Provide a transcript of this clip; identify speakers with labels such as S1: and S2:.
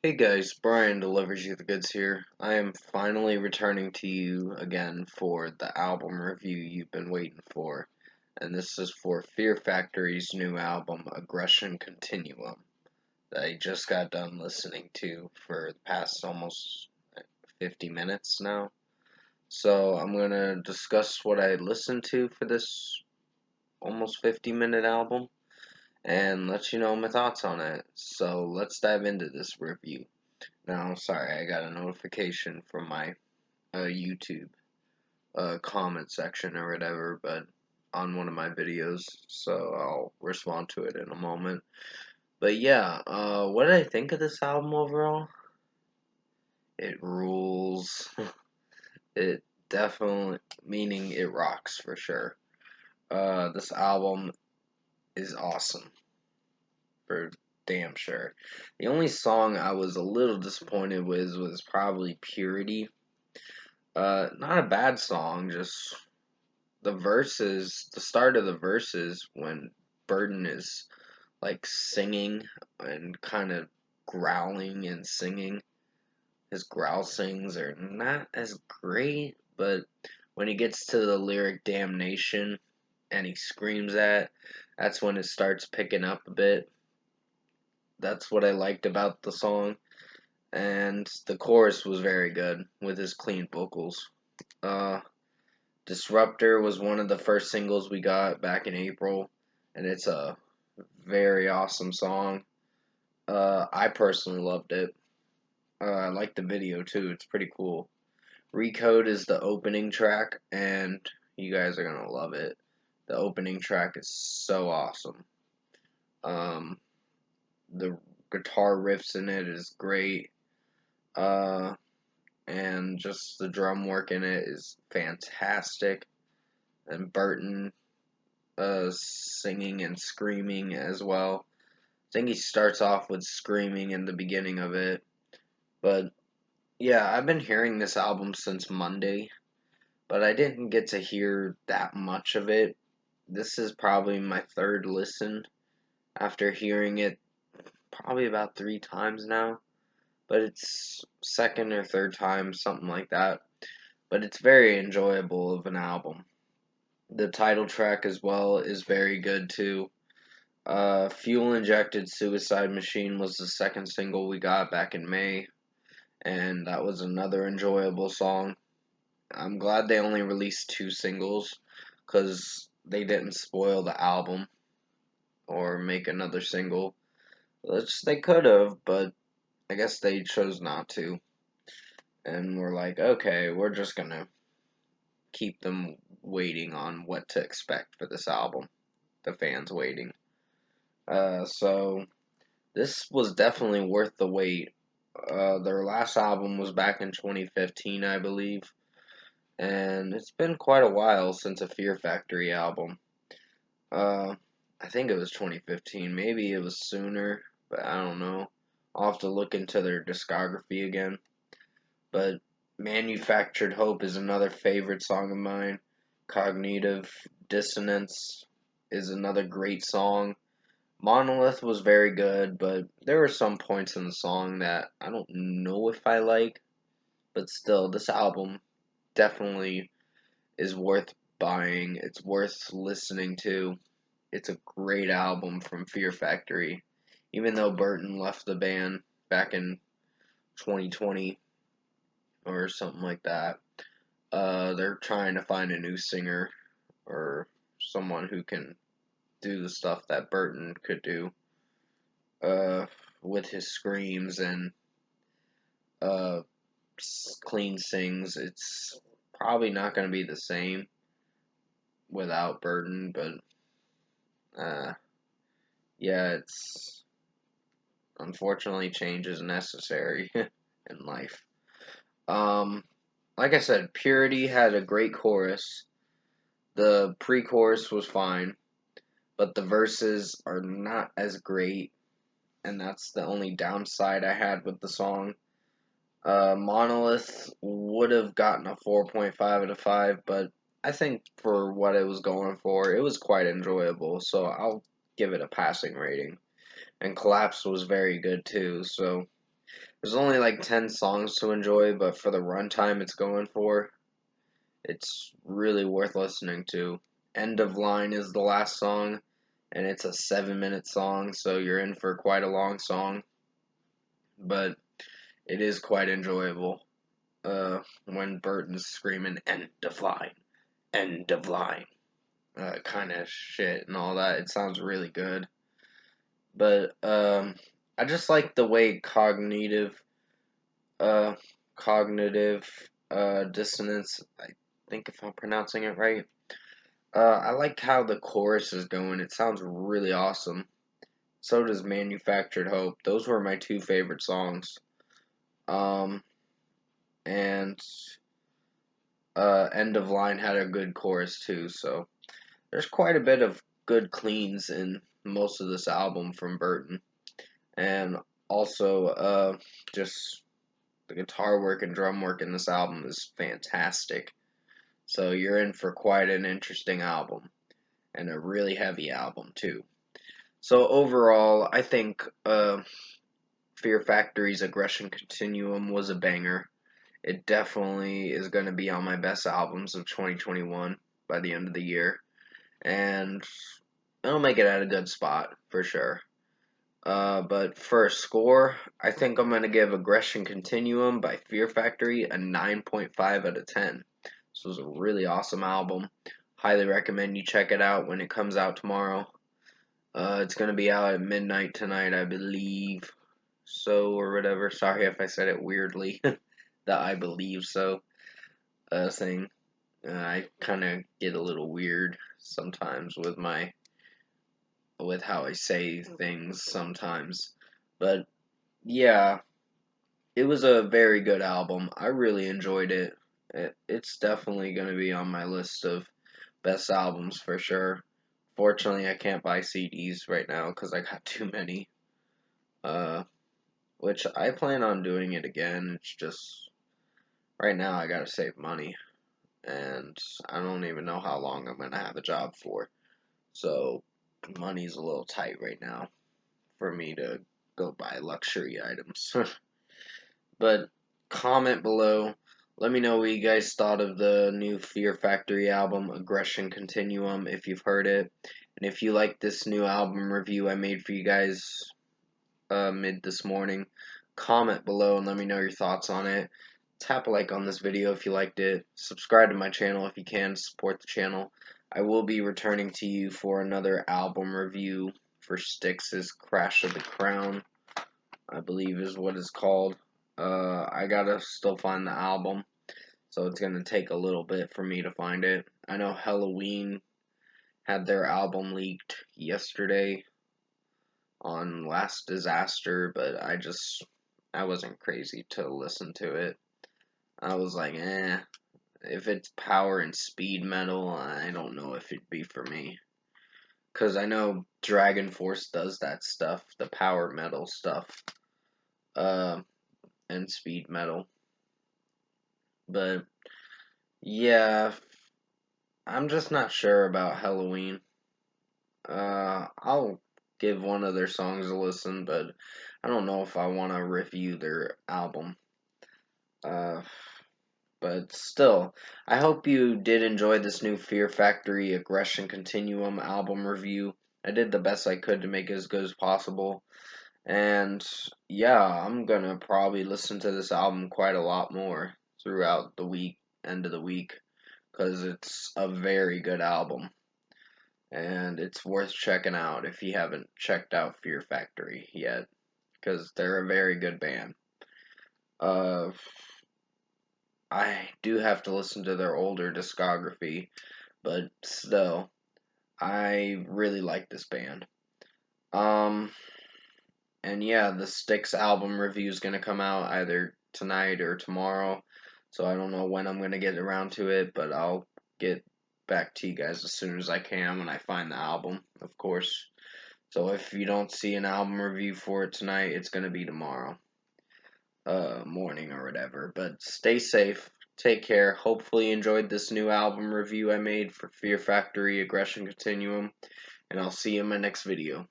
S1: Hey guys, Brian delivers you the goods here. I am finally returning to you again for the album review you've been waiting for. And this is for Fear Factory's new album, Aggression Continuum, that I just got done listening to for the past almost 50 minutes now. So I'm going to discuss what I listened to for this almost 50-minute album and let you know my thoughts on it. So let's dive into this review. Now, sorry, I got a notification from my YouTube comment section or whatever, but on one of my videos, so I'll respond to it in a moment. But yeah, what did I think of this album overall? It rules. It definitely, meaning it rocks for sure. This album is awesome, for damn sure. The only song I was a little disappointed with was probably Purity. Not a bad song, just the verses, the start of the verses when Burden is like singing and kind of growling and singing. His growl sings are not as great, but when he gets to the lyric damnation and he screams that's when it starts picking up a bit. That's what I liked about the song. And the chorus was very good with his clean vocals. Uh, Disruptor was one of the first singles we got back in April, and it's a very awesome song. I personally loved it. I like the video too, it's pretty cool. Recode is the opening track, and you guys are gonna love it. The opening track is so awesome. Um, the guitar riffs in it is great. Uh, and just the drum work in it is fantastic. And Burton singing and screaming as well. I think he starts off with screaming in the beginning of it. But yeah, I've been hearing this album since Monday, but I didn't get to hear that much of it. This is probably my third listen after hearing it probably about 3 times now. But it's second or third time, something like that. But it's very enjoyable of an album. The title track as well is very good too. Fuel Injected Suicide Machine was the second single we got back in May, and that was another enjoyable song. I'm glad they only released 2 singles because they didn't spoil the album or make another single, which they could have, but I guess they chose not to. And we're like, okay, we're just gonna keep them waiting on what to expect for this album. The fans waiting. So this was definitely worth the wait. Their last album was back in 2015, I believe, and it's been quite a while since a Fear Factory album. Uh, I think it was 2015, maybe it was sooner, but I don't know. I'll have to look into their discography again. But Manufactured Hope is another favorite song of mine. Cognitive Dissonance is another great song. Monolith was very good, but there were some points in the song that I don't know if I like. But still, this album definitely is worth buying. It's worth listening to. It's a great album from Fear Factory. Even though Burton left the band back in 2020 or something like that, they're trying to find a new singer or someone who can do the stuff that Burton could do uh, with his screams and uh, clean sings. It's probably not going to be the same without Burton, but uh, yeah, it's unfortunately change is necessary in life. Um, like I said, Purity had a great chorus. The pre-chorus was fine, but the verses are not as great, and that's the only downside I had with the song. Monolith would have gotten a 4.5 out of 5, but I think for what it was going for, it was quite enjoyable, so I'll give it a passing rating. And Collapse was very good too, so There's only like 10 songs to enjoy, but for the runtime it's going for, it's really worth listening to. End of Line is the last song, and it's a 7-minute song, so you're in for quite a long song, but it is quite enjoyable. When Burton's screaming end of line, kind of shit and all that. It sounds really good. But I just like the way uh, cognitive dissonance. I think if I'm pronouncing it right. I like how the chorus is going. It sounds really awesome. So does Manufactured Hope. Those were my two favorite songs. Um, and End of Line had a good chorus too. So there's quite a bit of good cleans in most of this album from Burton. And also, just the guitar work and drum work in this album is fantastic. So you're in for quite an interesting album, and a really heavy album too. So overall, I think Fear Factory's Aggression Continuum was a banger. It definitely is going to be on my best albums of 2021 by the end of the year, and it'll make it at a good spot for sure. But for a score, I think I'm going to give Aggression Continuum by Fear Factory a 9.5 out of 10. This was a really awesome album. Highly recommend you check it out when it comes out tomorrow. It's going to be out at midnight tonight, I believe. So, or whatever. Sorry if I said it weirdly. The I believe so thing. I kind of get a little weird sometimes with how I say things sometimes. But yeah, it was a very good album. I really enjoyed it. It's definitely going to be on my list of best albums for sure. Fortunately, I can't buy CDs right now because I got too many. Uh, which I plan on doing it again. It's just right now I gotta save money, and I don't even know how long I'm gonna have a job for. So money's a little tight right now for me to go buy luxury items. But comment below. Let me know what you guys thought of the new Fear Factory album, Aggression Continuum, if you've heard it. And if you like this new album review I made for you guys mid this morning, comment below and let me know your thoughts on it. Tap a like on this video if you liked it. Subscribe to my channel if you can, support the channel. I will be returning to you for another album review for Styx's Crash of the Crown, I believe is what it's called. I gotta still find the album, so it's gonna take a little bit for me to find it. I know Halloween had their album leaked yesterday on Last Disaster, but I wasn't crazy to listen to it. I was like, if it's power and speed metal, I don't know if it'd be for me. Cause I know Dragon Force does that stuff, the power metal stuff, and speed metal. But yeah, I'm just not sure about Halloween. I'll give one of their songs a listen, but I don't know if I want to review their album. Uh, but still, I hope you did enjoy this new Fear Factory Aggression Continuum album review. I did the best I could to make it as good as possible. And yeah, I'm gonna probably listen to this album quite a lot more throughout the week, end of the week, because it's a very good album. And it's worth checking out if you haven't checked out Fear Factory yet, because they're a very good band. Uh, I do have to listen to their older discography, but still, I really like this band. Um, and yeah, the Styx album review is gonna come out either tonight or tomorrow, so I don't know when I'm gonna get around to it, but I'll get back to you guys as soon as I can when I find the album, of course. So if you don't see an album review for it tonight, it's gonna be tomorrow, morning or whatever. But stay safe, take care. Hopefully you enjoyed this new album review I made for Fear Factory Aggression Continuum, and I'll see you in my next video.